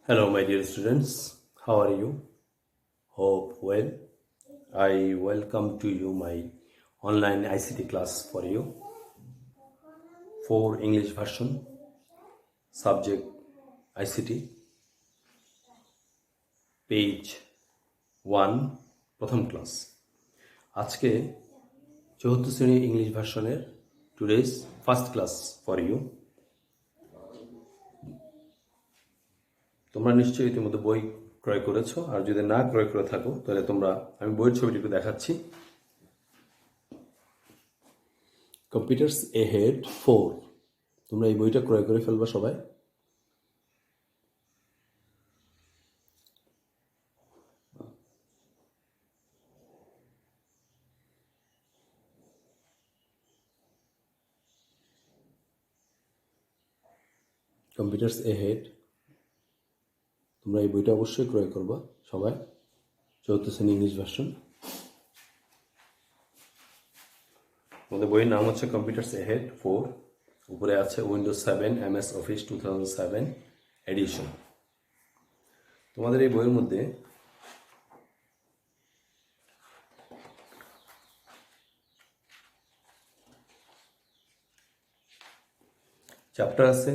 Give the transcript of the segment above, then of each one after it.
Hello, my dear students. How are you? Hope well. I welcome to you my online ICT class for you for English version subject ICT page 1 প্রথম class আজকে চতুর্থ শ্রেণী English ভার্সনের today's first class for you. তোমরা নিশ্চয়ই ইতিমধ্যে বই ক্রয় করেছো, আর যদি না ক্রয় করে থাকো তাহলে আমি বইয়ের ছবিটি একটু দেখাচ্ছি। কম্পিউটার্স এহেড 4, তোমরা এই বইটা ক্রয় করে ফেলবা সবাই। কম্পিউটার্স এহেড, তোমরা এই বইটা অবশ্যই ক্রয় করবা সবাই, চতুর্থ শ্রেণী ইংলিশ ভার্সন। আমাদের বইয়ের নাম হচ্ছে কম্পিউটার্স এহেড 4, উপরে আছে উইন্ডোজ 7 MS অফিস 2007 এডিশন। তোমাদের এই বইয়ের মধ্যে চ্যাপ্টার আছে,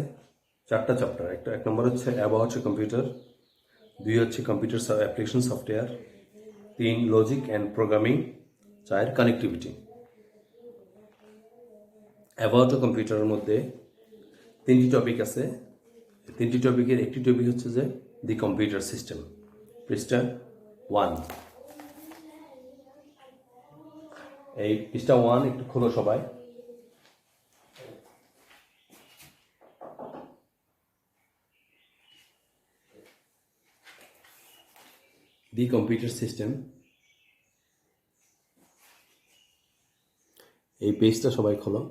4টা চ্যাপ্টার। এক নম্বর হচ্ছে অ্যাবাউট কম্পিউটার, 2 হচ্ছে computer application software, 3 logic and programming, 4 connectivity. About কম্পিউটারের মধ্যে 3টি টপিক আছে। 3টি টপিকের একটি টপিক হচ্ছে যে দি কম্পিউটার সিস্টেম, পৃষ্ঠা 1। এই পৃষ্ঠা 1 একটু খোলো সবাই। দি কম্পিউটার সিস্টেম, এই পেজটা সবাই খোলো।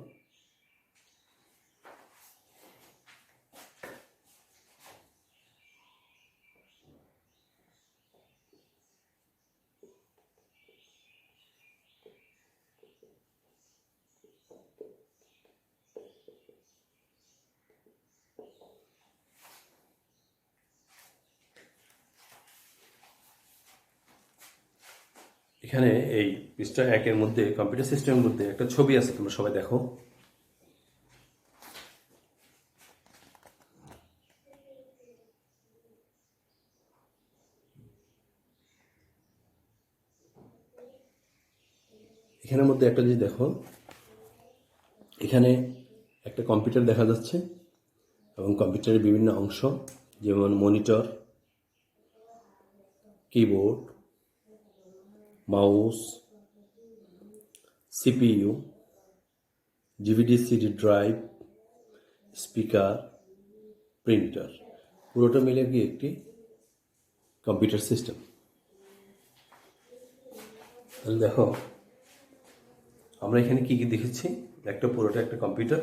এখানে এই পৃষ্ঠা 1-এর মধ্যে কম্পিউটার সিস্টেমের মধ্যে একটা ছবি আছে, তোমরা সবাই দেখো। এখানের মধ্যে একটা জিনিস দেখো, এখানে একটা কম্পিউটার দেখা যাচ্ছে এবং কম্পিউটারের বিভিন্ন অংশ, যেমন monitor, keyboard, mouse, CPU, DVD CD drive, speaker, printer, পুরোটা মিলে গিয়ে একটি কম্পিউটার সিস্টেম। তাহলে দেখো আমরা এখানে কি কি দেখেছি। পুরোটা একটা কম্পিউটার।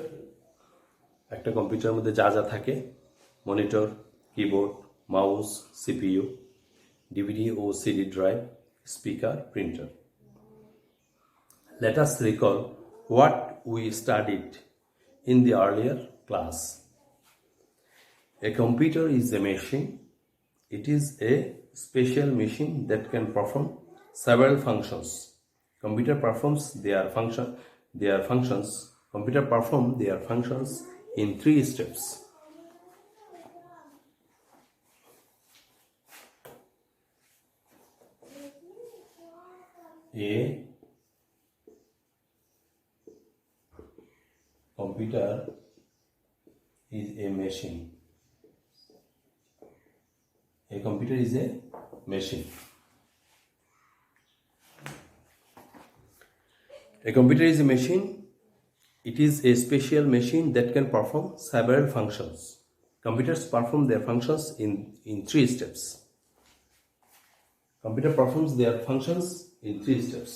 একটা কম্পিউটারের মধ্যে যা যা থাকে, monitor, keyboard, mouse, CPU, DVD ও CD drive, speaker, printer. Let us recall what we studied in the earlier class. A computer is a machine. It is a special machine that can perform several functions. Computer performs their functions in 3 steps. A computer is a machine. A computer is a machine. A computer is a machine. It is a special machine that can perform several functions. Computers perform their functions in 3 steps. Computer performs their functions in 3 steps.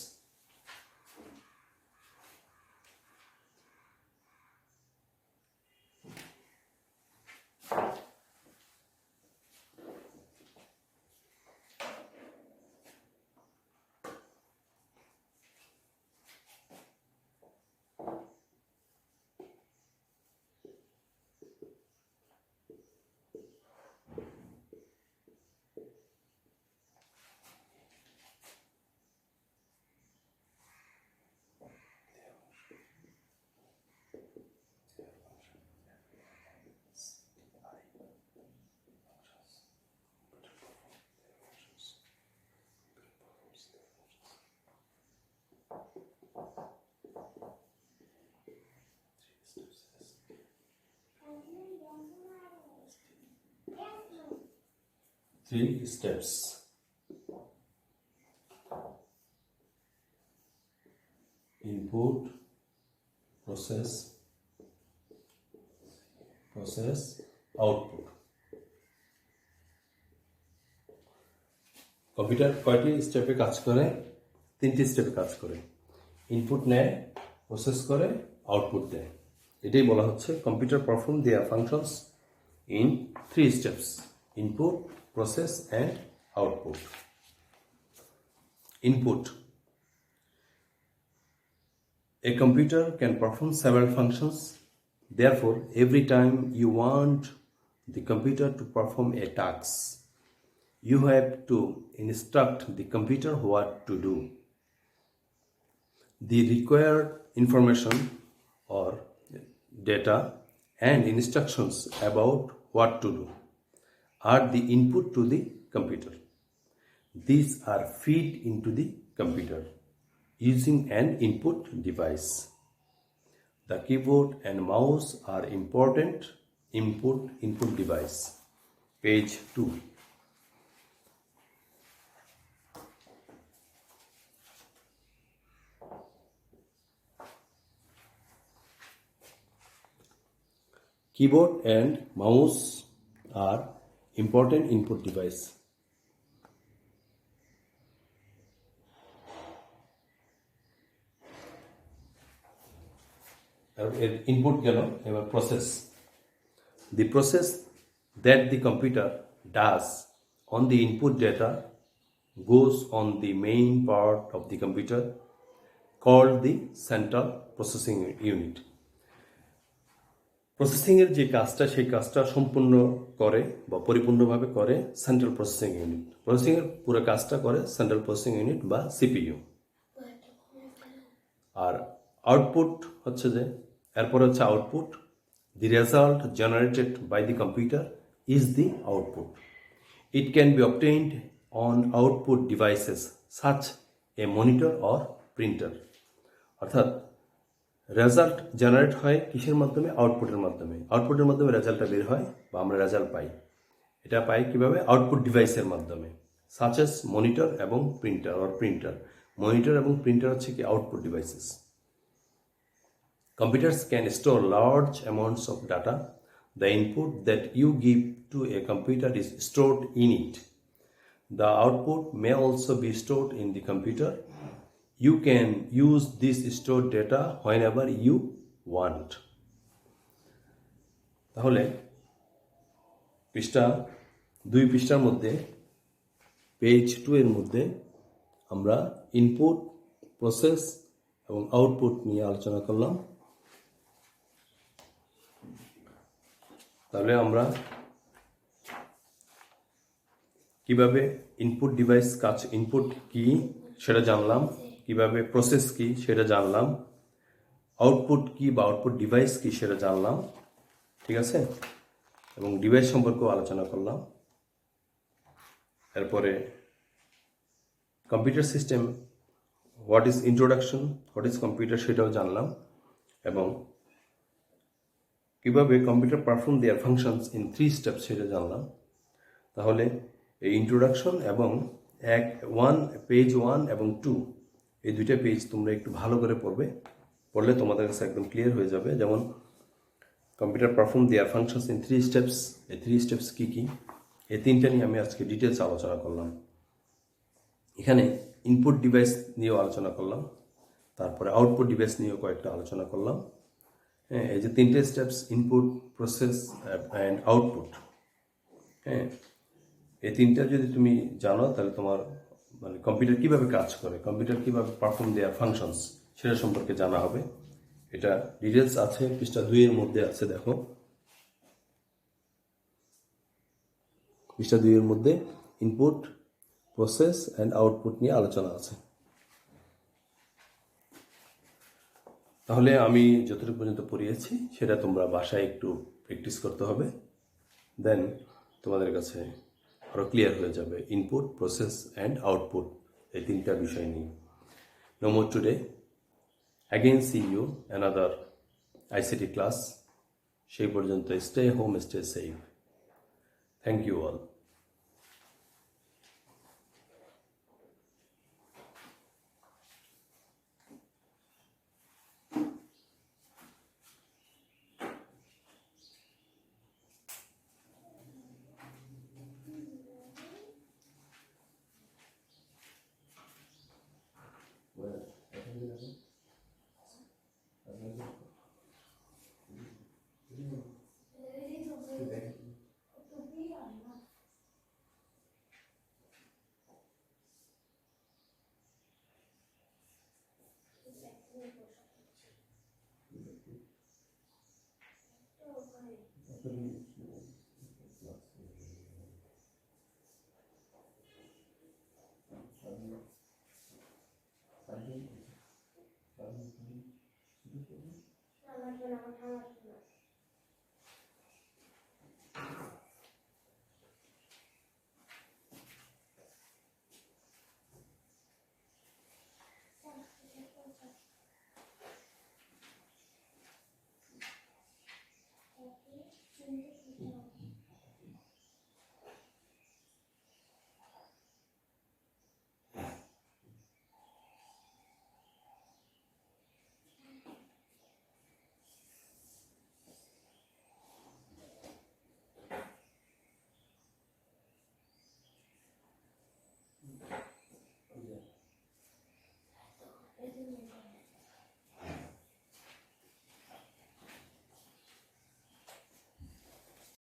three steps. Input, process, output. Computer কয়টি স্টেপে কাজ করে? তিনটি স্টেপে কাজ করে। Input নেয়, process করে, আউটপুট দেয়। এটাই বলা হচ্ছে computer perform their functions in three steps: input, process and output. Input. A computer can perform several functions. Therefore, every time you want the computer to perform a task, you have to instruct the computer what to do. The required information or data and instructions about what to do are the input to the computer. These are fed into the computer using an input device. The keyboard and mouse are important input device. Page 2. Keyboard and mouse are important input device. Input gelo ebar process. The process that the computer does on the input data goes on the main part of the computer called the central processing unit. Processing এর যে কাজটা সেই কাজটা সম্পূর্ণ করে বা পরিপূর্ণভাবে করে সেন্ট্রাল প্রসেসিং ইউনিট। প্রসেসিং এর পুরো কাজটা করে সেন্ট্রাল প্রসেসিং ইউনিট বা সিপিইউ। আর আউটপুট হচ্ছে যে এরপরে হচ্ছে output. The result generated by the computer is the output. It can be obtained on output devices such a monitor or printer. অর্থাৎ রেজাল্ট জেনারেট হয় কিসের মাধ্যমে? আউটপুটের মাধ্যমে। আউটপুটের মাধ্যমে রেজাল্টটা বের হয় বা আমরা রেজাল্ট পাই। এটা পাই কিভাবে? আউটপুট ডিভাইসের মাধ্যমে, সাচ এস মনিটর এবং প্রিন্টার। মনিটর এবং প্রিন্টার হচ্ছে কি output devices. Computers can store large amounts of data. The input that you give to a computer is stored in it. The output may also be stored in the computer. You can use this stored data whenever you want. তাহলে দুই পৃষ্ঠার মধ্যে page 2 এর মধ্যে আমরা input, process এবং output নিয়ে আলোচনা করলাম। তাহলে আমরা কিভাবে ইনপুট ডিভাইস কাজ, ইনপুট কি সেটা জানলাম, কিভাবে প্রসেস কি সেটা জানলাম, আউটপুট কি বা আউটপুট ডিভাইস কি সেটা জানলাম, ঠিক আছে, এবং ডিভাইস সম্পর্কেও আলোচনা করলাম। এরপরে computer system, what is introduction, what is computer সেটাও জানলাম, এবং কিভাবে computer perform their functions in 3 steps সেটা জানলাম। তাহলে এই ইন্ট্রোডাকশন এবং পেজ 1 এবং 2 এই দুইটা পেজ তোমরা একটু ভালো করে পড়লে তোমাদের কাছে একদম ক্লিয়ার হয়ে যাবে। যেমন computer perform their functions in 3 steps, এই 3 স্টেপস কী কী, এই তিনটা নিয়ে আমি আজকে ডিটেলস আলোচনা করলাম। এখানে ইনপুট ডিভাইস নিয়েও আলোচনা করলাম, তারপরে আউটপুট ডিভাইস নিয়েও কয়েকটা আলোচনা করলাম। হ্যাঁ, এই যে 3টে steps, input, process and output, হ্যাঁ, এই 3টা যদি তুমি জানো তাহলে তোমার মানে কম্পিউটার কীভাবে কাজ করে, কম্পিউটার কীভাবে পারফর্ম দেয়ার ফাংশনস সেটা সম্পর্কে জানা হবে। এটা ডিটেলস আছে পৃষ্ঠা 2 এর মধ্যে আছে। দেখো পৃষ্ঠা 2 এর মধ্যে ইনপুট, প্রসেস অ্যান্ড আউটপুট নিয়ে আলোচনা আছে। তাহলে আমি যতটুকু পর্যন্ত পড়িয়েছি সেটা তোমরা বাসায় একটু প্র্যাকটিস করতে হবে, দেন তোমাদের কাছে আরও ক্লিয়ার হয়ে যাবে ইনপুট, প্রসেস অ্যান্ড আউটপুট এই 3টা বিষয় নিয়ে। No more today. Again see you another ICT class. সেই পর্যন্ত stay home, stay safe. Thank you all.